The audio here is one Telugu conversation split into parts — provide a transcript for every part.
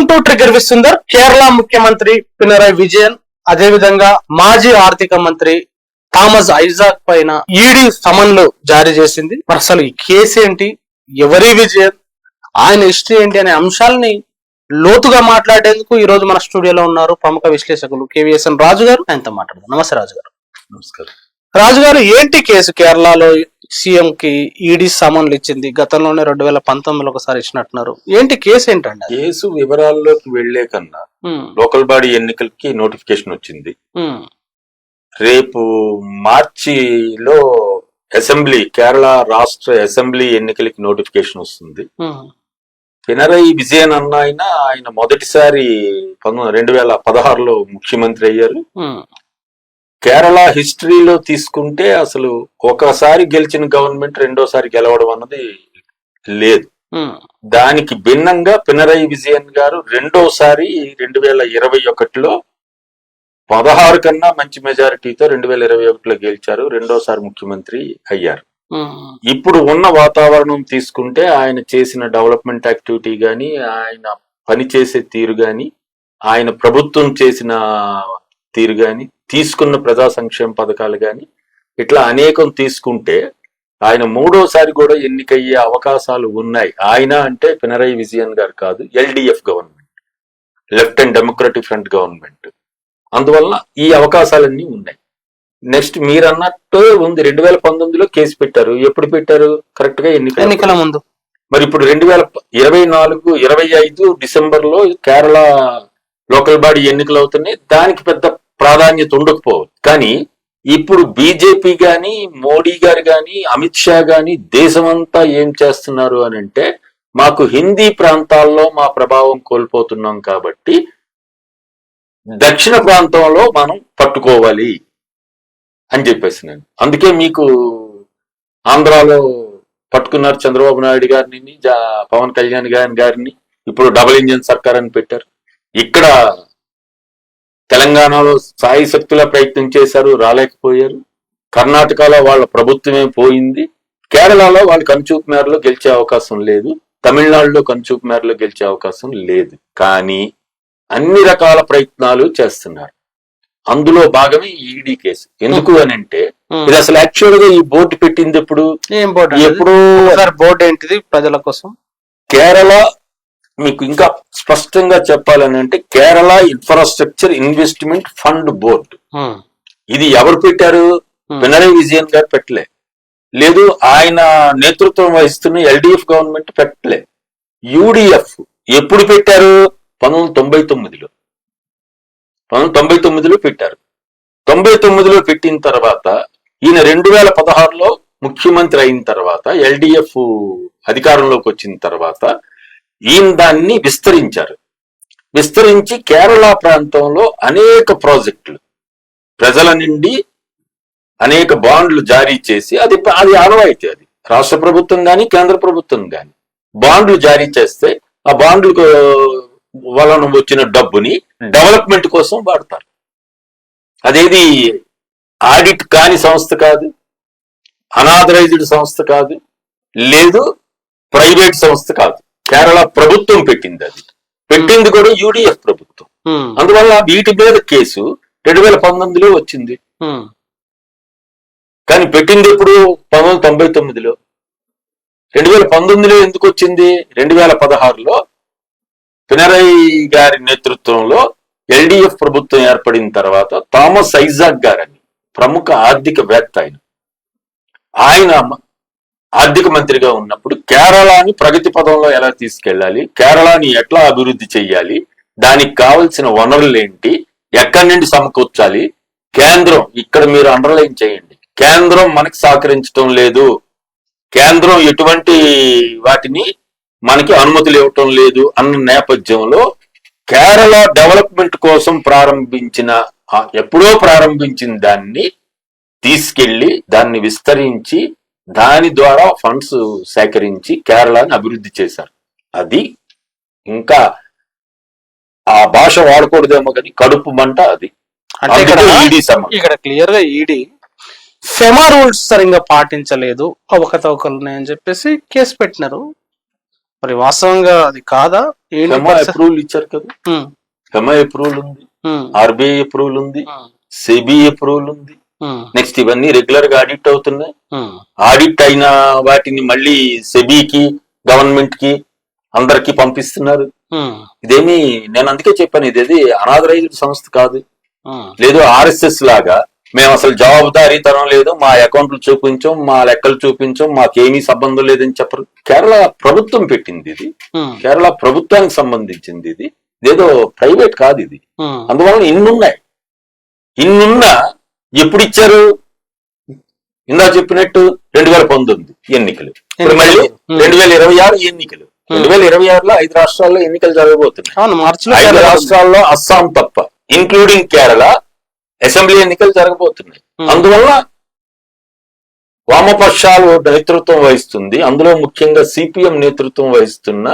Welcome to trigger with Sundar. Kerala ముఖ్యమంత్రి పినరయ్ విజయన్, అదేవిధంగా మాజీ ఆర్థిక మంత్రి థామస్ ఐజాక్ పైన ఈడీ సమన్లు జారీ చేసింది. మరి అసలు ఈ కేసు ఏంటి, ఎవరి విజయన్, ఆయన హిస్టరీ ఏంటి అనే అంశాలని లోతుగా మాట్లాడేందుకు ఈ రోజు మన స్టూడియోలో ఉన్నారు ప్రముఖ విశ్లేషకులు కేవీఎస్ఎన్ రాజు గారు. ఆయనతో మాట్లాడదాం. నమస్తే రాజు గారు. నమస్కారం. రాజు గారు, ఏంటి కేసు? కేరళలో సీఎం కి ఈడీ సమన్లు ఇచ్చింది. గతంలోనే 2019లో ఒకసారి ఇచ్చినట్టున్నారు. ఏంటి కేసు? ఏంటండి కేసు వివరాల్లోకి వెళ్లే కన్నా లోకల్ బాడీ ఎన్నికలకి నోటిఫికేషన్ వచ్చింది. రేపు మార్చిలో అసెంబ్లీ, కేరళ రాష్ట్ర అసెంబ్లీ ఎన్నికలకి నోటిఫికేషన్ వస్తుంది. పినరయ్ విజయన్ అన్న ఆయన మొదటిసారి 2016లో ముఖ్యమంత్రి అయ్యారు. కేరళ హిస్టరీలో తీసుకుంటే అసలు ఒకసారి గెలిచిన గవర్నమెంట్ రెండోసారి గెలవడం అన్నది లేదు. దానికి భిన్నంగా పినరయ్ విజయన్ గారు రెండోసారి 2021లో 16 కన్నా మంచి మెజారిటీతో 2021లో గెలిచారు. రెండోసారి ముఖ్యమంత్రి అయ్యారు. ఇప్పుడు ఉన్న వాతావరణం తీసుకుంటే ఆయన చేసిన డెవలప్మెంట్ యాక్టివిటీ గాని, ఆయన పనిచేసే తీరు గాని, ఆయన ప్రభుత్వం చేసిన తీరు గాని, తీసుకున్న ప్రజా సంక్షేమ పథకాలు గాని, ఇట్లా అనేకం తీసుకుంటే ఆయన మూడోసారి కూడా ఎన్నికయ్యే అవకాశాలు ఉన్నాయి. ఆయన అంటే పినరయ్ విజయన్ గారు కాదు, LDF government, left and democratic front government. అందువల్ల ఈ అవకాశాలన్నీ ఉన్నాయి. నెక్స్ట్ మీరు అన్నట్టు ఉంది, 2019లో కేసు పెట్టారు. ఎప్పుడు పెట్టారు? కరెక్ట్ గా ఎన్నికల ముందు. మరి ఇప్పుడు 2024-25 డిసెంబర్లో కేరళ లోకల్ బాడీ ఎన్నికలు అవుతున్నాయి. దానికి పెద్ద ప్రాధాన్యత ఉండకపోవచ్చు. కానీ ఇప్పుడు బీజేపీ గాని, మోడీ గారు గాని, అమిత్ షా గాని దేశమంతా ఏం చేస్తున్నారు అని అంటే, మాకు హిందీ ప్రాంతాల్లో మా ప్రభావం కోల్పోతున్నాం కాబట్టి దక్షిణ ప్రాంతంలో మనం పట్టుకోవాలి అని చెప్పేసి నేను అందుకే మీకు ఆంధ్రాలో పట్టుకున్నారు చంద్రబాబు నాయుడు గారిని, పవన్ కళ్యాణ్ గారిని. ఇప్పుడు డబుల్ ఇంజిన్ సర్కార్ అని పెట్టారు. ఇక్కడ తెలంగాణలో సాయి శక్తుల ప్రయత్నం చేశారు, రాలేకపోయారు. కర్ణాటకలో వాళ్ళ ప్రభుత్వమే పోయింది. కేరళలో వాళ్ళు కనుచూపు మేరలో గెలిచే అవకాశం లేదు. తమిళనాడులో కనుచూపు మేరలో గెలిచే అవకాశం లేదు. కానీ అన్ని రకాల ప్రయత్నాలు చేస్తున్నారు. అందులో భాగమే ఈడీ కేసు. ఎందుకు అని అంటే, ఇది అసలు యాక్చువల్ గా ఈ బోర్డు పెట్టింది ఎప్పుడు బోర్డు ఏంటిది ప్రజల కోసం? కేరళ, మీకు ఇంకా స్పష్టంగా చెప్పాలని అంటే, Kerala infrastructure investment fund board. ఇది ఎవరు పెట్టారు? పినరయ్ విజయన్ గారు పెట్టలే, లేదు ఆయన నేతృత్వం వహిస్తున్న ఎల్డిఎఫ్ గవర్నమెంట్ పెట్టలే. యూడిఎఫ్ ఎప్పుడు పెట్టారు? 1999లో. 1999లో పెట్టారు. 99లో పెట్టిన తర్వాత ఈయన 2016లో ముఖ్యమంత్రి అయిన తర్వాత, ఎల్డిఎఫ్ అధికారంలోకి వచ్చిన తర్వాత ఈయన దాన్ని విస్తరించారు. విస్తరించి కేరళ ప్రాంతంలో అనేక ప్రాజెక్టులు, ప్రజల నుండి అనేక బాండ్లు జారీ చేసి, అది ఆనవాయితీ. అది రాష్ట్ర ప్రభుత్వం గాని, కేంద్ర ప్రభుత్వం గాని బాండ్లు జారీ చేస్తే ఆ బాండ్లకు వలన వచ్చిన డబ్బుని డెవలప్మెంట్ కోసం వాడతారు. అదేది ఆడిట్ కాని సంస్థ కాదు, అనాథరైజ్డ్ సంస్థ కాదు, లేదు ప్రైవేట్ సంస్థ కాదు. కేరళ ప్రభుత్వం పెట్టింది. అది పెట్టింది కూడా యూడిఎఫ్ ప్రభుత్వం. అందువల్ల వీటి మీద కేసు 2019లో వచ్చింది. కానీ పెట్టింది ఎప్పుడు? 1999లో. 2019లో ఎందుకు వచ్చింది? 2016లో పినరయ్ గారి నేతృత్వంలో ఎల్డిఎఫ్ ప్రభుత్వం ఏర్పడిన తర్వాత థామస్ ఐజాక్ గారని ప్రముఖ ఆర్థికవేత్త, ఆయన ఆర్థిక మంత్రిగా ఉన్నప్పుడు కేరళని ప్రగతి పదంలో ఎలా తీసుకెళ్లాలి, కేరళని ఎట్లా అభివృద్ధి చెయ్యాలి, దానికి కావలసిన వనరులు ఏంటి, ఎక్కడి నుండి సమకూర్చాలి, కేంద్రం, ఇక్కడ మీరు అండర్లైన్ చేయండి, కేంద్రం మనకి సహకరించడం లేదు, కేంద్రం ఎటువంటి వాటిని మనకి అనుమతులు ఇవ్వటం లేదు అన్న నేపథ్యంలో కేరళ డెవలప్మెంట్ కోసం ఎప్పుడో ప్రారంభించిన దాన్ని తీసుకెళ్లి దాన్ని విస్తరించి దాని ద్వారా ఫండ్స్ సేకరించి కేరళని అభివృద్ధి చేశారు. అది ఇంకా ఆ భాష వాడకూడదేమో కానీ కడుపు మంట అది. అంటే ఇక్కడ క్లియర్ గా ఈడీ ఫెమా రూల్స్ సరిగ్గా పాటించలేదు, అవకతవకలు ఉన్నాయని చెప్పేసి కేసు పెట్టినారు. మరి వాస్తవంగా అది కాదా? ఏంటి ఫెమా అప్రూవల్ ఇచ్చారు కదా, ఫెమా అప్రూవల్ ఉంది, ఆర్బీఐ అప్రూవల్ ఉంది, సెబీ అప్రూవల్ ఉంది. నెక్స్ట్ ఇవన్నీ రెగ్యులర్ గా ఆడిట్ అవుతున్నాయి. ఆడిట్ అయిన వాటిని మళ్ళీ సెబీకి, గవర్నమెంట్ కి, అందరికి పంపిస్తున్నారు. ఇదేమి నేను అందుకే చెప్పాను, ఇదేది అనాథరైజ్డ్ సంస్థ కాదు. లేదు ఆర్ఎస్ఎస్ లాగా మేము అసలు జవాబుదారీతనం లేదు, మా అకౌంట్లు చూపించాం, మా లెక్కలు చూపించాం, మాకేమీ సంబంధం లేదని చెప్పరు. కేరళ ప్రభుత్వం పెట్టింది ఇది, కేరళ ప్రభుత్వానికి సంబంధించింది ఇది, ఇదేదో ప్రైవేట్ కాదు ఇది. అందువలన ఇన్నున్నా ఎప్పుడు ఇచ్చారు? ఇందా చెప్పినట్టు 2019 ఎన్నికలు, ఇప్పుడు మళ్ళీ 2026 ఎన్నికలు. 2026లో 5 రాష్ట్రాల్లో ఎన్నికలు జరగబోతున్నాయి. 5 రాష్ట్రాల్లో అస్సాం తప్ప, ఇంక్లూడింగ్ కేరళ, అసెంబ్లీ ఎన్నికలు జరగబోతున్నాయి. అందువల్ల వామపక్షాలు నేతృత్వం వహిస్తుంది, అందులో ముఖ్యంగా సిపిఎం నేతృత్వం వహిస్తున్న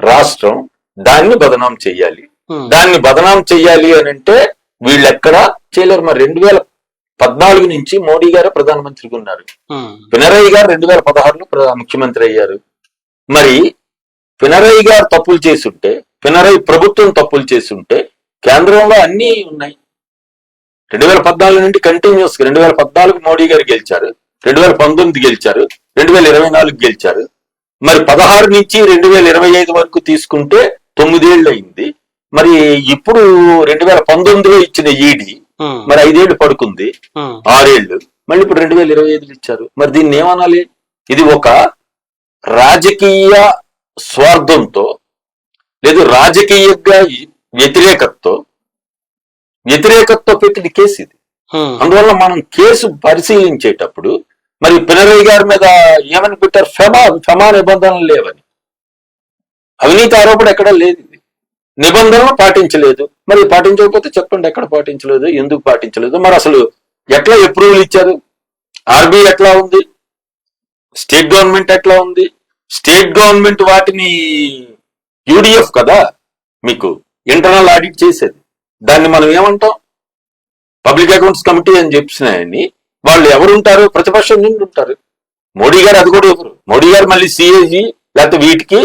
రాష్ట్రం దాన్ని బదనాం చెయ్యాలి. దాన్ని బదనాం చెయ్యాలి అని అంటే వీళ్ళెక్కడా చేయలేరు. మరి 2014 నుంచి మోడీ గారు ప్రధానమంత్రిగా ఉన్నారు, పినరయి గారు 2016లో ముఖ్యమంత్రి అయ్యారు. మరి పినరయి గారు తప్పులు చేసుంటే, పినరయి ప్రభుత్వం తప్పులు చేసుంటే కేంద్రంలో అన్ని ఉన్నాయి. 2014 నుండి కంటిన్యూస్ గా 2014 మోడీ గారు గెలిచారు, 2019 గెలిచారు, 2024 గెలిచారు. మరి 16 నుంచి 2025 వరకు తీసుకుంటే 9 ఏళ్ళు అయింది. మరి ఇప్పుడు 2019లో ఇచ్చిన ఈడీ మరి 5 ఏళ్ళు పడుకుంది, 6 ఏళ్ళు, మళ్ళీ ఇప్పుడు 2025 ఇచ్చారు. మరి దీన్ని ఏమనాలి? ఇది ఒక రాజకీయ స్వార్థంతో, లేదు రాజకీయంగా వ్యతిరేకతతో పెట్టిన కేసు ఇది. అందువల్ల మనం కేసు పరిశీలించేటప్పుడు మరి పినరయి గారి మీద ఏమని పెట్టారు? ఫెమా నిబంధనలు లేవని. అవినీతి ఆరోపణ ఎక్కడా లేదు, ఇది నిబంధనలు పాటించలేదు. మరి పాటించకపోతే చెప్పండి, ఎక్కడ పాటించలేదు, ఎందుకు పాటించలేదు? మరి అసలు ఎట్లా అప్రూవల్ ఇచ్చారు? ఆర్బీఐ ఎట్లా ఉంది, స్టేట్ గవర్నమెంట్ ఎట్లా ఉంది? స్టేట్ గవర్నమెంట్ వాటిని యూడిఎఫ్ కదా మీకు ఇంటర్నల్ ఆడిట్ చేసేది, దాన్ని మనం ఏమంటాం? పబ్లిక్ అకౌంట్స్ కమిటీ అని చెప్పినాయని. వాళ్ళు ఎవరుంటారు? ప్రతిపక్షం నుండి ఉంటారు. మోడీ గారు అది కూడా ఎవరు? మోడీ గారు మళ్ళీ సిఏజీ లేకపోతే వీటికి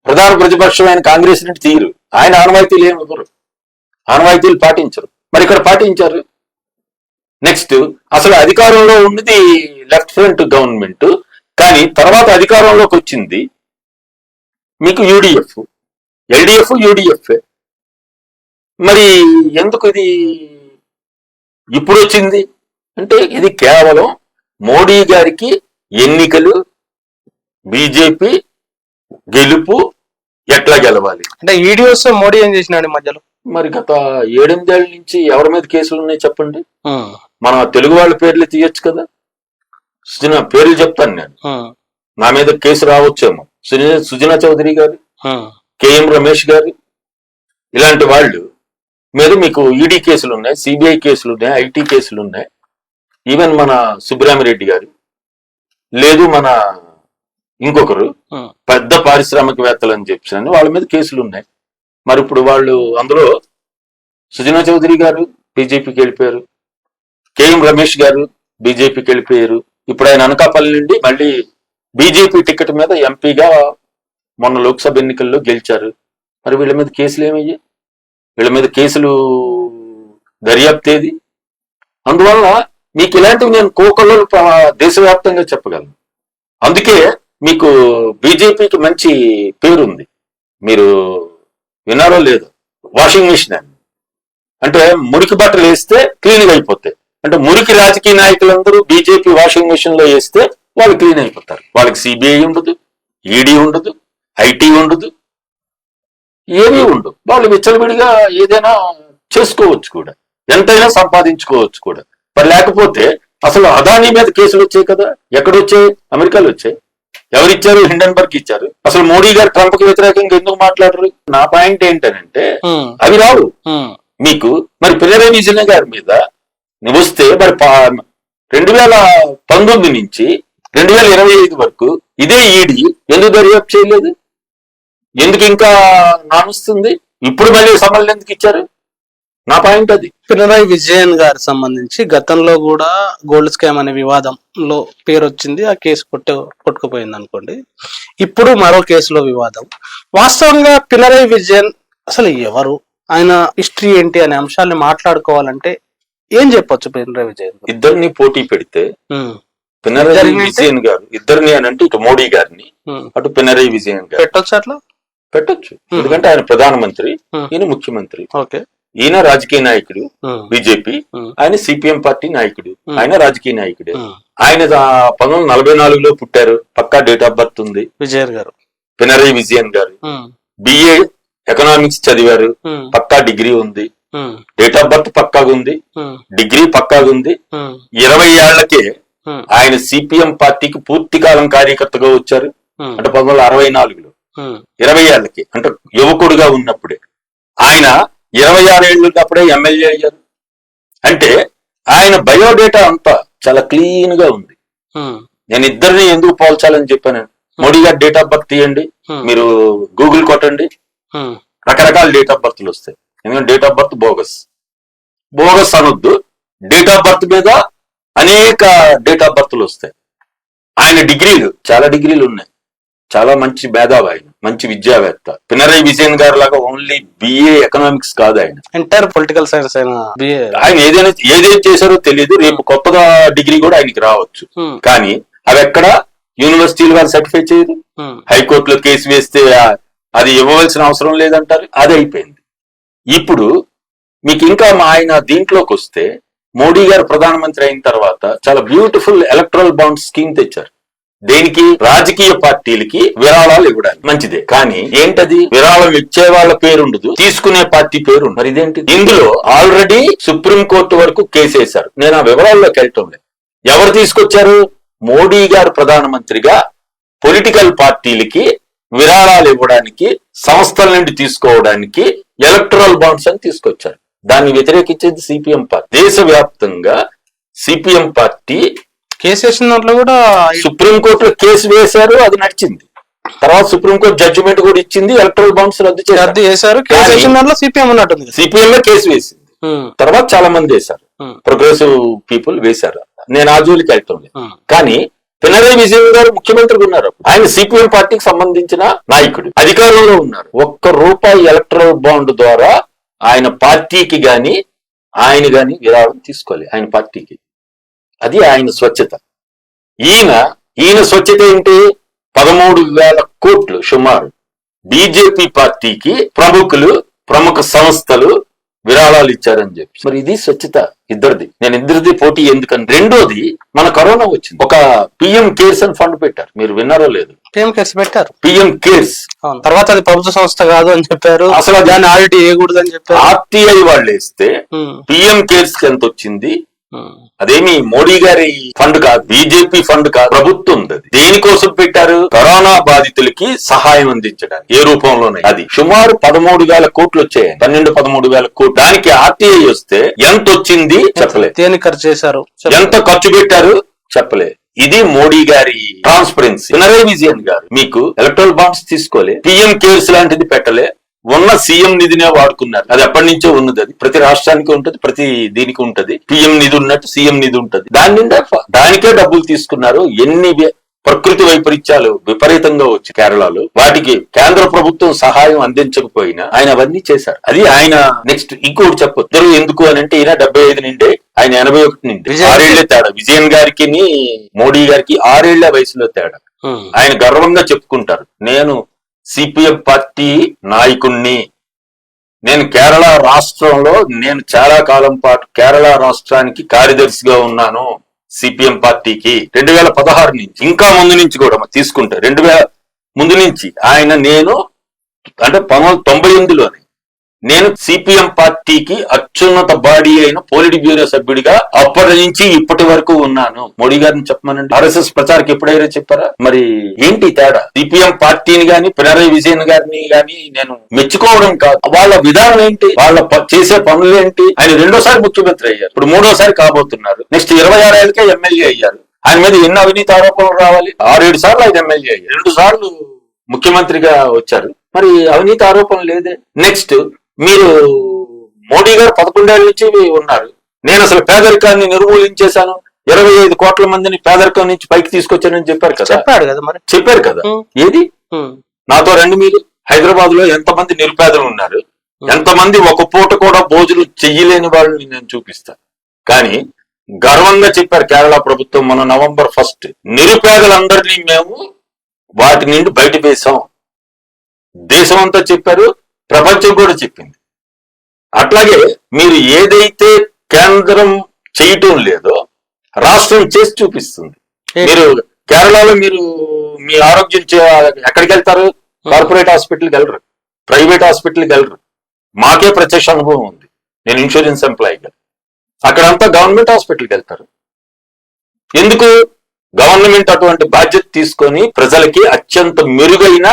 ప్రధాన ప్రతిపక్షమైన కాంగ్రెస్ నుండి తీరు. ఆయన ఆనవాయితీలు ఏమి ఇవ్వరు, ఆనవాయితీలు పాటించరు. మరి ఇక్కడ పాటించారు. నెక్స్ట్ అసలు అధికారంలో ఉన్నది లెఫ్ట్ ఫ్రంట్ గవర్నమెంట్, కానీ తర్వాత అధికారంలోకి వచ్చింది మీకు యూడిఎఫ్, ఎల్డిఎఫ్, యూడిఎఫ్. మరి ఎందుకు ఇది ఇప్పుడు వచ్చింది అంటే ఇది కేవలం మోడీ గారికి ఎన్నికలు, బీజేపీ గెలుపు, ఎట్లా గెలవాలి అంటే ఈడీఓస్ మోడీ ఏం చేసినాడు మధ్యలో? మరి గత 7-8 ఏళ్ల నుంచి ఎవరి మీద కేసులు ఉన్నాయి చెప్పండి? మన తెలుగు వాళ్ళ పేర్లు తీయొచ్చు కదా. పేర్లు చెప్తాను నేను, నా మీద కేసు రావచ్చేమో. సుజనా చౌదరి గారు, కేఎం రమేష్ గారు, ఇలాంటి వాళ్ళు మీద మీకు ఈడీ కేసులు ఉన్నాయి, సిబిఐ కేసులు ఉన్నాయి, ఐటీ కేసులు ఉన్నాయి. ఈవెన్ మన సుబ్రహ్మరెడ్డి గారు, లేదు మన ఇంకొకరు పెద్ద పారిశ్రామికవేత్తలు అని చెప్పి వాళ్ళ మీద కేసులు ఉన్నాయి. మరి ఇప్పుడు వాళ్ళు అందులో సుజనా చౌదరి గారు బీజేపీకి వెళ్ళిపోయారు, కేఎం రమేష్ గారు బీజేపీకి వెళ్ళిపోయారు. ఇప్పుడు ఆయన అనకాపల్లి నుండి మళ్ళీ బీజేపీ టికెట్ మీద ఎంపీగా మొన్న లోక్సభ ఎన్నికల్లో గెలిచారు. మరి వీళ్ళ మీద కేసులు ఏమయ్యాయి? వీళ్ళ మీద కేసులు దర్యాప్తేది. అందువల్ల మీకు ఇలాంటివి నేను కోకొల్లలు దేశవ్యాప్తంగా చెప్పగలను. అందుకే మీకు బీజేపీకి మంచి పేరుంది, మీరు విన్నారో లేదు. వాషింగ్ మిషన్ అంటే మురికి బట్టలు వేస్తే క్లీన్ అయిపోతాయి. అంటే మురికి రాజకీయ నాయకులందరూ బీజేపీ వాషింగ్ మిషన్ లో వేస్తే వాళ్ళు క్లీన్ అయిపోతారు. వాళ్ళకి సిబిఐ ఉండదు, ఈడీ ఉండదు, ఐటీ ఉండదు, ఏమీ ఉండదు. వాళ్ళు విచ్చలవిడిగా ఏదైనా చేసుకోవచ్చు కూడా, ఎంతైనా సంపాదించుకోవచ్చు కూడా. మరి లేకపోతే అసలు అదానీ మీద కేసులు వచ్చాయి కదా, ఎక్కడొచ్చాయి? అమెరికాలో వచ్చాయి. ఎవరిచ్చారు? హిండన్బర్గ్ ఇచ్చారు. అసలు మోడీ గారు ట్రంప్ కి వ్యతిరేకంగా ఎందుకు మాట్లాడరు? నా పాయింట్ ఏంటనంటే అవి రావు మీకు. మరి పినరయి విజయన్ గారి మీద వస్తే మరి 2019 నుంచి 2025 వరకు ఇదే ఈడీ ఎందుకు దర్యాప్తు చేయలేదు? ఎందుకు ఇంకా నానుస్తుంది? ఇప్పుడు మళ్ళీ సమన్లు ఎందుకు ఇచ్చారు? నా పాయింట్ అది. పినరాయి విజయన్ గారి సంబంధించి గతంలో కూడా గోల్డ్ స్కామ్ అనే వివాదంలో పేరు వచ్చింది, ఆ కేసు కొట్టుకుపోయింది అనుకోండి. ఇప్పుడు మరో కేసులో వివాదం. వాస్తవంగా పినరాయి విజయన్ అసలు ఎవరు, ఆయన హిస్టరీ ఏంటి అనే అంశాన్ని మాట్లాడుకోవాలంటే ఏం చెప్పొచ్చు పినరాయి విజయన్? ఇద్దరిని పోటీ పెడితే పినరాయి విజయన్ గారు, ఇద్దరిని అని అంటే ఇటు మోడీ గారిని, అటు పినరాయి విజయన్ గారు పెట్టొచ్చు, అట్లా పెట్టొచ్చు. ఎందుకంటే ఆయన ప్రధానమంత్రి, ఈయన ముఖ్యమంత్రి. ఓకే, ఈయన రాజకీయ నాయకుడు బీజేపీ, ఆయన సిపిఎం పార్టీ నాయకుడు, ఆయన రాజకీయ నాయకుడే. ఆయన 1944లో పుట్టారు, పక్కా డేట్ ఆఫ్ బర్త్ ఉంది. విజయన్ గారు, పినరాయి విజయన్ గారు బిఏ ఎకనామిక్స్ చదివారు, పక్కా డిగ్రీ ఉంది, డేట్ ఆఫ్ బర్త్ పక్కాగా ఉంది, డిగ్రీ పక్కాగా ఉంది. 20 ఏళ్లకే ఆయన సిపిఎం పార్టీకి పూర్తి కాలం కార్యకర్తగా వచ్చారు. అంటే 1964లో 20 ఏళ్లకి, అంటే యువకుడుగా ఉన్నప్పుడే. ఆయన 26 ఏళ్ళు అప్పుడే ఎమ్మెల్యే అయ్యారు. అంటే ఆయన బయోడేటా అంతా చాలా క్లీన్ గా ఉంది. నేను ఇద్దరిని ఎందుకు పోల్చాలని చెప్పాను. మోడీ గారి డేట్ ఆఫ్ బర్త్ తీయండి, మీరు గూగుల్ కొట్టండి, రకరకాల డేట్ ఆఫ్ బర్త్లు వస్తాయి. ఎందుకంటే డేట్ ఆఫ్ బర్త్ బోగస్ అనొద్దు, డేట్ ఆఫ్ బర్త్ మీద అనేక డేట్ ఆఫ్ బర్త్లు వస్తాయి. ఆయన డిగ్రీలు, చాలా డిగ్రీలు ఉన్నాయి, చాలా మంచి మేధావి ఆయన, మంచి విద్యావేత్త. పినరాయి విజయన్ గారు లాగా ఓన్లీ బిఏ ఎకనామిక్స్ కాదు, ఆయన ఎంటైర్ పొలిటికల్ సైన్స్ ఆయన ఏదైతే చేశారో తెలియదు. రేపు కొత్తగా డిగ్రీ కూడా ఆయనకి రావచ్చు. కానీ అవి ఎక్కడ యూనివర్సిటీలు వారు సర్టిఫై చేయదు. హైకోర్టులో కేసు వేస్తే అది ఇవ్వవలసిన అవసరం లేదంటారు. అది అయిపోయింది. ఇప్పుడు మీకు ఇంకా ఆయన దీంట్లోకి వస్తే, మోడీ గారు ప్రధానమంత్రి అయిన తర్వాత చాలా బ్యూటిఫుల్ ఎలక్ట్రల్ బాండ్ స్కీమ్ తెచ్చారు. దేనికి? రాజకీయ పార్టీలకి విరాళాలు ఇవ్వడానికి. మంచిదే, కానీ ఏంటది? విరాళం ఇచ్చే వాళ్ళ పేరుండదు, తీసుకునే పార్టీ పేరు. మరి ఇదేంటి? ఇందులో ఆల్రెడీ సుప్రీంకోర్టు వరకు కేసు వేశారు. నేను ఆ వివరాల్లోకి వెళ్ళటం లేదు. ఎవరు తీసుకొచ్చారు? మోడీ గారు ప్రధానమంత్రిగా పొలిటికల్ పార్టీలకి విరాళాలు ఇవ్వడానికి, సంస్థల నుండి తీసుకోవడానికి ఎలక్టరల్ బాండ్స్ అని తీసుకొచ్చారు. దాన్ని వ్యతిరేకించేది సిపిఎం పార్టీ. దేశవ్యాప్తంగా సిపిఎం పార్టీ కేసు వేసిన దాంట్లో కూడా సుప్రీంకోర్టులో కేసు వేశారు, అది నడిచింది. తర్వాత సుప్రీంకోర్టు జడ్జిమెంట్ కూడా ఇచ్చింది, ఎలక్టరల్ బాండ్స్ రద్దు చేశారు. కేసు వేసిన దాంట్లో సిపిఎం ఉన్నట్టుంది. సిపిఎం లో కేసు వేసింది, తర్వాత చాలా మంది వేశారు, ప్రోగ్రెసివ్ పీపుల్ వేశారు. నేను ఆ జోలికి వెళ్తాం లేదు. కానీ పినరాయి విజయన్ గారు ముఖ్యమంత్రిగా ఉన్నారు. ఆయన సిపిఎం పార్టీకి సంబంధించిన నాయకుడు, అధికారంలో ఉన్నారు. ₹1 ఎలక్టరల్ బాండ్ ద్వారా ఆయన పార్టీకి గాని ఆయన గాని విరాళం తీసుకోవాలి, ఆయన పార్టీకి. అది ఆయన స్వచ్ఛత. ఈయన స్వచ్ఛత ఏంటి? 13,000 కోట్లు సుమారు బీజేపీ పార్టీకి ప్రముఖ సంస్థలు విరాళాలు ఇచ్చారని చెప్పి. మరి ఇది స్వచ్ఛత ఇద్దరిది. నేను ఇద్దరిది పోటీ ఎందుకని. రెండోది, మన కరోనా వచ్చింది, ఒక పిఎం కేర్స్ అని ఫండ్ పెట్టారు. మీరు విన్నారో లేదు? పిఎం కేర్స్ పెట్టారు. పిఎం కేర్స్ తర్వాత అది ప్రభుత్వ సంస్థ కాదు అని చెప్పారు. అసలు దాన్ని ఆడిట్ చేయకూడదు అని చెప్పారు. ఆర్టీఐ వాళ్ళు వేస్తే పిఎం కేర్స్ ఎంత వచ్చింది? అదేమి మోడీ గారి ఫండ్ కాదు, బీజేపీ ఫండ్ కాదు, ప్రభుత్వం ఉంది. దేనికోసం పెట్టారు? కరోనా బాధితులకి సహాయం అందించడానికి. ఏ రూపంలోనే అది సుమారు 13,000 కోట్లు వచ్చాయి. 12-13,000 కోట్లు. దానికి ఆర్టీఐ వస్తే ఎంత వచ్చింది చెప్పలే. దేనికి ఖర్చు చేశారు, ఎంత ఖర్చు పెట్టారు చెప్పలే. ఇది మోడీ గారి ట్రాన్స్పరెన్సీ. పినరాయి విజయన్ గారు మీకు ఎలక్ట్రల్ బాండ్స్ తీసుకోలే, పిఎం కేర్స్ లాంటిది పెట్టలే, ఉన్న సీఎం నిధినే వాడుకున్నారు. అది ఎప్పటి నుంచో ఉన్నది. అది ప్రతి రాష్ట్రానికి ఉంటది, ప్రతి దీనికి ఉంటది. పిఎం నిధి ఉన్నట్టు సీఎం నిధి ఉంటది. దానికే డబ్బులు తీసుకున్నారు. ఎన్ని ప్రకృతి వైపరీత్యాలు విపరీతంగా వచ్చి కేరళలో, వాటికి కేంద్ర ప్రభుత్వం సహాయం అందించకపోయినా ఆయన అవన్నీ చేశారు. అది ఆయన నెక్స్ట్ ఇంకోటి చెప్పొచ్చు ఎందుకు అని అంటే, ఈయన 75 నిండే, ఆయన 81 నిండి. 6 ఏళ్లే తేడా. విజయన్ గారికి మోడీ గారికి 6 ఏళ్ల వయసులో తేడా. ఆయన గర్వంగా చెప్పుకుంటారు, నేను సిపిఎం పార్టీ నాయకుణ్ణి, నేను కేరళ రాష్ట్రంలో నేను చాలా కాలం పాటు కేరళ రాష్ట్రానికి కార్యదర్శిగా ఉన్నాను సిపిఎం పార్టీకి. 2016 నుంచి, ఇంకా ముందు నుంచి కూడా తీసుకుంటే 2000 ముందు నుంచి నేను అంటే 1998లోనే నేను సిపిఎం పార్టీకి అత్యున్నత బాడీ అయిన పోలిట్ బ్యూరో సభ్యుడిగా అప్పటి నుంచి ఇప్పటి వరకు ఉన్నాను. మోడీ గారిని చెప్పమనండి. ఆర్ఎస్ఎస్ ప్రచారకి ఎప్పుడైనా చెప్పారా? మరి ఏంటి తేడా? సిపిఎం పార్టీని గాని పినరాయి విజయన్ గారిని గాని నేను మెచ్చుకోవడం కాదు, వాళ్ళ విధానం ఏంటి, వాళ్ళ చేసే పనులు ఏంటి. ఆయన 2వ ముఖ్యమంత్రి అయ్యారు, ఇప్పుడు 3వసారి కాబోతున్నారు. నెక్స్ట్ 26 ఏళ్ళకే ఎమ్మెల్యే అయ్యారు. ఆయన మీద ఎన్ని అవినీతి ఆరోపణలు రావాలి? 6-7 సార్లు ఆయన ఎమ్మెల్యే అయ్యారు, 2 సార్లు ముఖ్యమంత్రిగా వచ్చారు. మరి అవినీతి ఆరోపణ లేదే. నెక్స్ట్ మీరు మోడీ గారు 11 ఏళ్ల నుంచి ఉన్నారు. నేను అసలు పేదరికాన్ని నిర్మూలించేశాను, 25 కోట్ల మందిని పేదరికం నుంచి పైకి తీసుకొచ్చానని చెప్పారు కదా. చెప్పాడు కదా మరి. చెప్పారు కదా. ఏది నాతో రండి, మీరు హైదరాబాద్ లో ఎంతమంది నిరుపేదలు ఉన్నారు, ఎంతమంది ఒక పూట కూడా భోజనం చెయ్యలేని వాళ్ళని నేను చూపిస్తాను. కానీ గర్వంగా చెప్పారు కేరళ ప్రభుత్వం, మన November 1 నిరుపేదలందరినీ మేము వాటి నుండి బయట వేశాం. దేశం అంతా చెప్పారు, ప్రపంచం కూడా చెప్పింది. అట్లాగే మీరు ఏదైతే కేంద్రం చేయటం లేదో రాష్ట్రం చేసి చూపిస్తుంది. మీరు కేరళలో మీరు మీ ఆరోగ్యం ఎక్కడికి వెళ్తారు? కార్పొరేట్ హాస్పిటల్కి వెళ్ళరు, ప్రైవేట్ హాస్పిటల్కి వెళ్ళరు. మాకే ప్రత్యక్ష అనుభవం ఉంది, నేను ఇన్సూరెన్స్ ఎంప్లాయీగా. అక్కడంతా గవర్నమెంట్ హాస్పిటల్కి వెళ్తారు. ఎందుకు? గవర్నమెంట్ అటువంటి బాధ్యత తీసుకొని ప్రజలకి అత్యంత మెరుగైన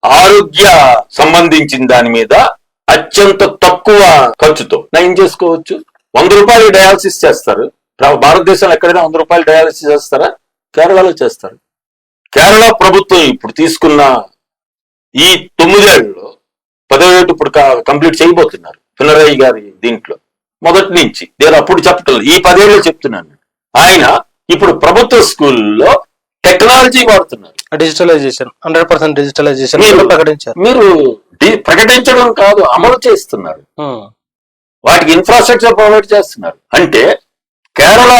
ఆరోగ్య సంబంధించిన దాని మీద అత్యంత తక్కువ ఖర్చుతో నయం చేసుకోవచ్చు. 100 రూపాయలు డయాలసిస్ చేస్తారు. భారతదేశంలో ఎక్కడైనా 100 రూపాయలు డయాలసిస్ చేస్తారా? కేరళలో చేస్తారు. కేరళ ప్రభుత్వం ఇప్పుడు తీసుకున్న ఈ 9 ఏళ్లలో 10వ ఏడు ఇప్పుడు కంప్లీట్ చేయబోతున్నారు పినరయి గారి దీంట్లో. మొదటి నుంచి నేను అప్పుడు చెప్పటం, ఈ 10 ఏళ్ళు చెప్తున్నాను. ఆయన ఇప్పుడు ప్రభుత్వ స్కూల్లో టెక్నాలజీ వాడుతున్నారు. డిజిటలైజేషన్ 100% డిజిటలైజేషన్ ప్రకటించారు. మీరు ప్రకటించడం కాదు, అమలు చేస్తున్నారు. వాటికి ఇన్ఫ్రాస్ట్రక్చర్ ప్రొవైడ్ చేస్తున్నారు. అంటే కేరళ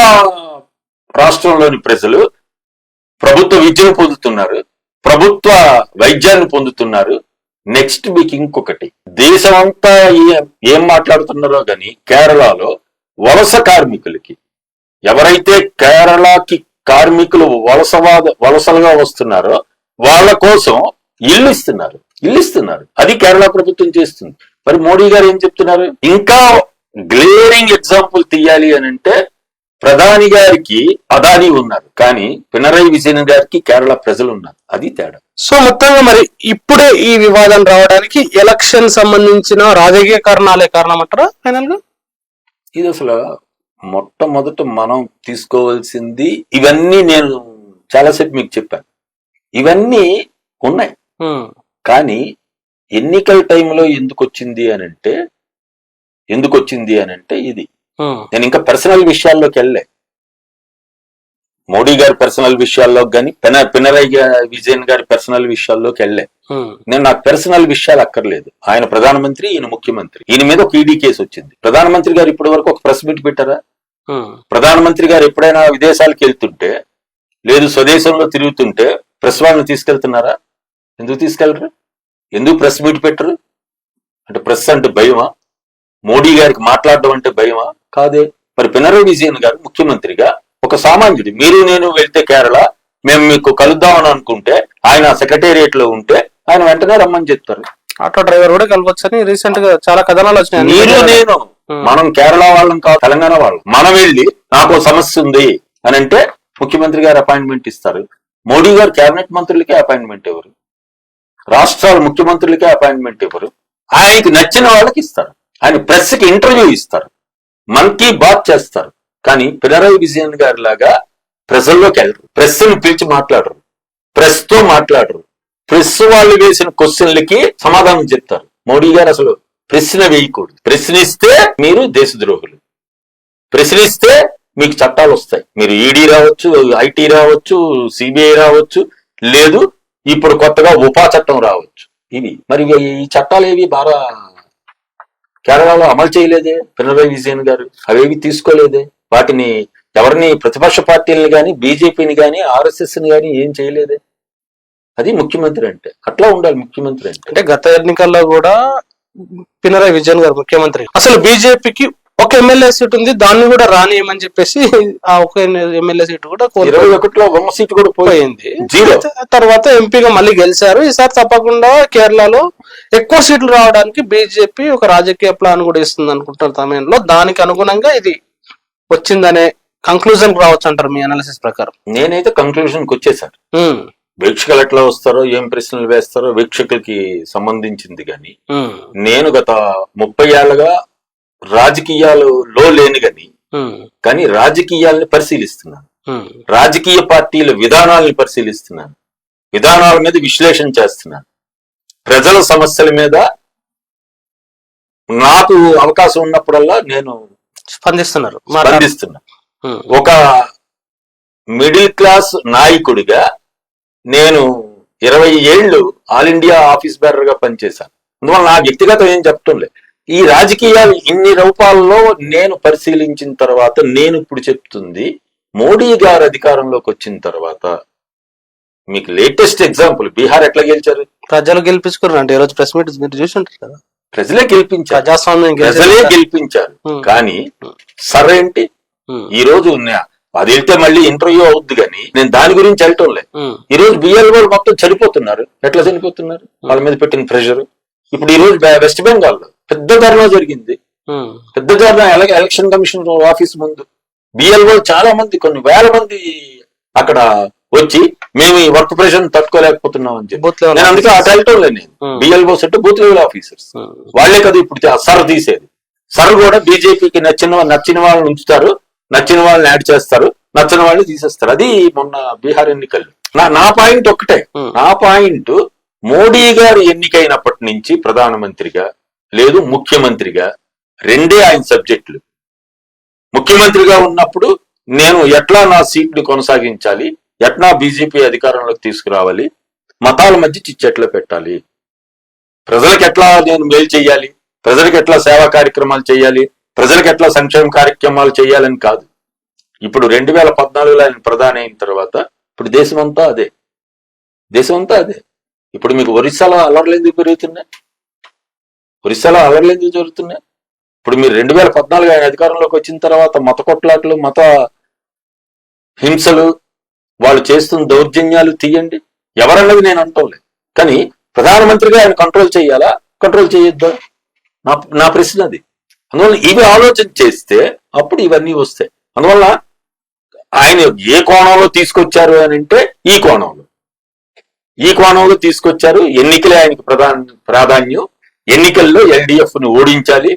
రాష్ట్రంలోని ప్రజలు ప్రభుత్వ విద్యను పొందుతున్నారు, ప్రభుత్వ వైద్యాన్ని పొందుతున్నారు. నెక్స్ట్ మీకు ఇంకొకటి, దేశం అంతా ఏం మాట్లాడుతున్నారో గాని కేరళలో వలస కార్మికులకి, ఎవరైతే కేరళకి కార్మికులు వలసలుగా వస్తున్నారో వాళ్ళ కోసం ఇల్లు ఇస్తున్నారు. అది కేరళ ప్రభుత్వం చేస్తుంది. మరి మోడీ గారు ఏం చెప్తున్నారు? ఇంకా గ్లేరింగ్ ఎగ్జాంపుల్ తీయాలి అని అంటే ప్రధాని గారికి అదానీ ఉన్నారు, కానీ పినరయి విజయన్ గారికి కేరళ ప్రజలు ఉన్నారు. అది తేడా. సో మొత్తంగా మరి ఇప్పుడే ఈ వివాదం రావడానికి ఎలక్షన్ సంబంధించిన రాజకీయ కారణాలే కారణమంటారా ఫైనల్ గా? ఇది అసలు మొట్టమొదట మనం తీసుకోవాల్సింది, ఇవన్నీ నేను చాలాసేపు మీకు చెప్పాను, ఇవన్నీ ఉన్నాయి. కానీ ఎన్నికల టైంలో ఎందుకు వచ్చింది అని అంటే ఇది నేను ఇంకా పర్సనల్ విషయాల్లోకి వెళ్ళే, మోడీ గారి పర్సనల్ విషయాల్లో కానీ పినరయి విజయన్ గారి పర్సనల్ విషయాల్లోకి వెళ్ళే. నాకు పర్సనల్ విషయాలు అక్కర్లేదు. ఆయన ప్రధానమంత్రి, ఈయన ముఖ్యమంత్రి. ఈయన మీద ఒక ఈడీ కేసు వచ్చింది. ప్రధానమంత్రి గారు ఇప్పటి వరకు ఒక ప్రెస్ మీట్ పెట్టారా? ప్రధానమంత్రి గారు ఎప్పుడైనా విదేశాలకు వెళ్తుంటే, లేదు స్వదేశంలో తిరుగుతుంటే ప్రెస్ వాళ్ళని తీసుకెళ్తున్నారా? ఎందుకు తీసుకెళ్లరు? ఎందుకు ప్రెస్ మీట్ పెట్టరు? అంటే ప్రెస్ అంటే భయమా? మోడీ గారికి మాట్లాడడం అంటే భయమా? కాదే. మరి పినరయి విజయన్ గారు ముఖ్యమంత్రిగా ఒక సామాన్యుడు, మీరు నేను వెళ్తే కేరళ, మేము మీకు కలుద్దామని అనుకుంటే, ఆయన సెక్రటేరియట్ లో ఉంటే ఆయన వెంటనే రమ్మని చెప్తారు. ఆటో డ్రైవర్ కూడా కలవచ్చని రీసెంట్ గా చాలా కథనాలు వచ్చినాయి. మీరు నేను మనం కేరళ వాళ్ళం కాదు, తెలంగాణ వాళ్ళం. మనం వెళ్ళి నాకు సమస్య ఉంది అని అంటే ముఖ్యమంత్రి గారు అపాయింట్మెంట్ ఇస్తారు. మోడీ గారు కేబినెట్ మంత్రులకే అపాయింట్మెంట్ ఇవ్వరు, రాష్ట్రాల ముఖ్యమంత్రులకే అపాయింట్మెంట్ ఇవ్వరు. ఆయనకి నచ్చిన వాళ్ళకి ఇస్తారు. ఆయన ప్రెస్ కి ఇంటర్వ్యూ ఇస్తారు, మన్ కీ బాత్ చేస్తారు. కానీ పినరయి విజయన్ గారి లాగా ప్రజల్లోకి వెళ్ళరు, ప్రెస్ ని పిలిచి మాట్లాడరు, ప్రెస్ తో మాట్లాడరు. ప్రెస్ వాళ్ళు వేసిన క్వశ్చన్లకి సమాధానం చెప్తారు. మోడీ గారు అసలు ప్రశ్న వేయకూడదు. ప్రశ్నిస్తే మీరు దేశద్రోహులు, ప్రశ్నిస్తే మీకు చట్టాలు వస్తాయి. మీరు ఈడీ రావచ్చు, ఐటీ రావచ్చు, సిబిఐ రావచ్చు, లేదు ఇప్పుడు కొత్తగా ఉపా చట్టం రావచ్చు. ఇవి మరి ఈ చట్టాలు ఏవి బాగా కేరళలో అమలు చేయలేదే పినరయి విజయన్ గారు, అవేవి తీసుకోలేదే. వాటిని ఎవరిని ప్రతిపక్ష పార్టీలను కానీ, బీజేపీని కానీ, ఆర్ఎస్ఎస్ ని కానీ ఏం చేయలేదే. అది ముఖ్యమంత్రి అంటే, అట్లా ఉండాలి ముఖ్యమంత్రి అంటే. గత ఎన్నికల్లో కూడా పినరయి విజయన్ గారు ముఖ్యమంత్రి, అసలు బీజేపీకి ఒక ఎమ్మెల్యే సీట్ ఉంది, దాన్ని కూడా రానియమని చెప్పేసి ఆ ఒక ఎమ్మెల్యే సీట్ కూడా 21లో ఒక సీట్ కూడా పోయింది. తర్వాత ఎంపీగా మళ్ళీ గెలిచారు. ఈసారి తప్పకుండా కేరళలో ఎక్కువ సీట్లు రావడానికి బీజేపీ ఒక రాజకీయ ప్లాన్ కూడా ఇస్తుంది అనుకుంటున్న సమయంలో దానికి అనుగుణంగా ఇది వచ్చిందనే కంక్లూజన్ రావచ్చు అంటారు మీ అనాలిసిస్ ప్రకారం? నేనైతే కంక్లూజన్ కి వచ్చేసాను. వీక్షకులు ఎట్లా వస్తారో, ఏం ప్రశ్నలు వేస్తారో వీక్షకులకి సంబంధించింది. కానీ నేను గత 30 ఏళ్లుగా రాజకీయాలలో లేను కానీ రాజకీయాలని పరిశీలిస్తున్నాను, రాజకీయ పార్టీల విధానాలను పరిశీలిస్తున్నాను, విధానాల మీద విశ్లేషణ చేస్తున్నాను, ప్రజల సమస్యల మీద నాకు అవకాశం ఉన్నప్పుడల్లా నేను స్పందిస్తున్నారు. స్పందిస్తున్నా. ఒక మిడిల్ క్లాస్ నాయకుడిగా నేను 20 ఏళ్ళు ఆల్ ఇండియా ఆఫీస్ బేరర్ గా పనిచేశాను. అందువల్ల నా వ్యక్తిగతం ఏం చెప్పటం లేదు. ఈ రాజకీయాలు ఇన్ని రూపాల్లో నేను పరిశీలించిన తర్వాత నేను ఇప్పుడు చెప్తుంది, మోడీ గారు అధికారంలోకి వచ్చిన తర్వాత మీకు లేటెస్ట్ ఎగ్జాంపుల్ బీహార్ ఎట్లా గెలిచారు? ప్రజలు గెలిపించుకున్నారు అంటే ఈ రోజు ప్రెస్ మీట్ మీరు చూసి ఉంటారు కదా. ప్రజలే గెలిపించారు, ప్రజాస్వామ్యం ప్రజలే గెలిపించారు. కానీ సరేంటి ఈ రోజు అది వెళ్తే మళ్ళీ ఇంటర్వ్యూ అవుద్ది, కానీ నేను దాని గురించి వెళ్ళటం లేదు. ఈ రోజు బిఎల్ఓ మొత్తం చనిపోతున్నారు. ఎట్లా చనిపోతున్నారు? వాళ్ళ మీద పెట్టిన ప్రెషర్. ఇప్పుడు ఈ రోజు వెస్ట్ బెంగాల్ లో పెద్ద ధర్నా జరిగింది. పెద్ద ధర్నా ఎలక్షన్ కమిషన్ ఆఫీస్ ముందు బిఎల్ఓ చాలా మంది, కొన్ని వేల మంది అక్కడ వచ్చి మేము ఈ వర్క్ ప్రెషర్ తట్టుకోలేకపోతున్నాం అని చెప్పి. నేను అందుకే అటు వెళ్ళటం లేదు. నేను BLO set booth level officers వాళ్ళే కదా ఇప్పుడు సర్ తీసేది. సర్ కూడా బీజేపీకి నచ్చిన వాళ్ళని ఉంచుతారు, నచ్చిన వాళ్ళని యాడ్ చేస్తారు, నచ్చిన వాళ్ళని తీసేస్తారు. అది మొన్న బీహార్ ఎన్నికల్లో నా పాయింట్ ఒక్కటే. నా పాయింట్, మోడీ గారు ఎన్నికైనప్పటి నుంచి ప్రధానమంత్రిగా లేదు ముఖ్యమంత్రిగా రెండే ఆయన సబ్జెక్టులు. ముఖ్యమంత్రిగా ఉన్నప్పుడు నేను ఎట్లా నా సీట్లు కొనసాగించాలి, ఎట్లా బీజేపీ అధికారంలోకి తీసుకురావాలి, మతాల మధ్య చిచ్చెట్లా పెట్టాలి, ప్రజలకు ఎట్లా నేను మేలు చేయాలి, ప్రజలకు ఎట్లా సేవా కార్యక్రమాలు చేయాలి, ప్రజలకు ఎట్లా సంక్షేమ కార్యక్రమాలు చేయాలని కాదు. ఇప్పుడు 2014లో ఆయన ప్రధాని అయిన తర్వాత ఇప్పుడు దేశమంతా అదే. ఇప్పుడు మీకు ఒరిస్సాలో అల్లర్లు ఎందుకు పెరుగుతున్నాయి? జరుగుతున్నాయి. ఇప్పుడు మీరు 2014 ఆయన అధికారంలోకి వచ్చిన తర్వాత మత కొట్లాట్లు, మత హింసలు, వాళ్ళు చేస్తున్న దౌర్జన్యాలు తీయండి. ఎవరన్నది నేను అంటోలేదు. కానీ ప్రధానమంత్రిగా ఆయన కంట్రోల్ చేయాలా, కంట్రోల్ చేయొద్దా? నా ప్రశ్న అది. అందువల్ల ఇవి ఆలోచన చేస్తే అప్పుడు ఇవన్నీ వస్తాయి. అందువల్ల ఆయన ఏ కోణంలో తీసుకొచ్చారు అని అంటే ఈ కోణంలో తీసుకొచ్చారు. ఎన్నికలే ఆయనకి ప్రాధాన్యం. ఎన్నికల్లో LDF ను ఓడించాలి.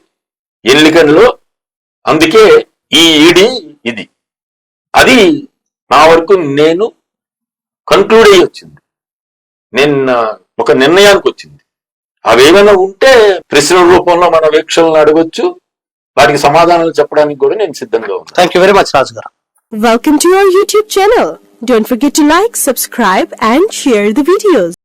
ఎన్నికల్లో అందుకే ఈ ఈడీ ఇది అది నా వరకు నేను కన్క్లూడ్ అయ్యి వచ్చింది. నేను ఒక నిర్ణయానికి వచ్చింది. అవేమైనా ఉంటే ప్రశ్నల రూపంలో మన వీక్షలను అడగొచ్చు, వాటికి సమాధానాలు చెప్పడానికి కూడా నేను సిద్ధంగా ఉన్నాను. థ్యాంక్ యూ వెరీ మచ్ రాజు గారు. Welcome to our YouTube channel. Don't forget to like, subscribe and share the videos.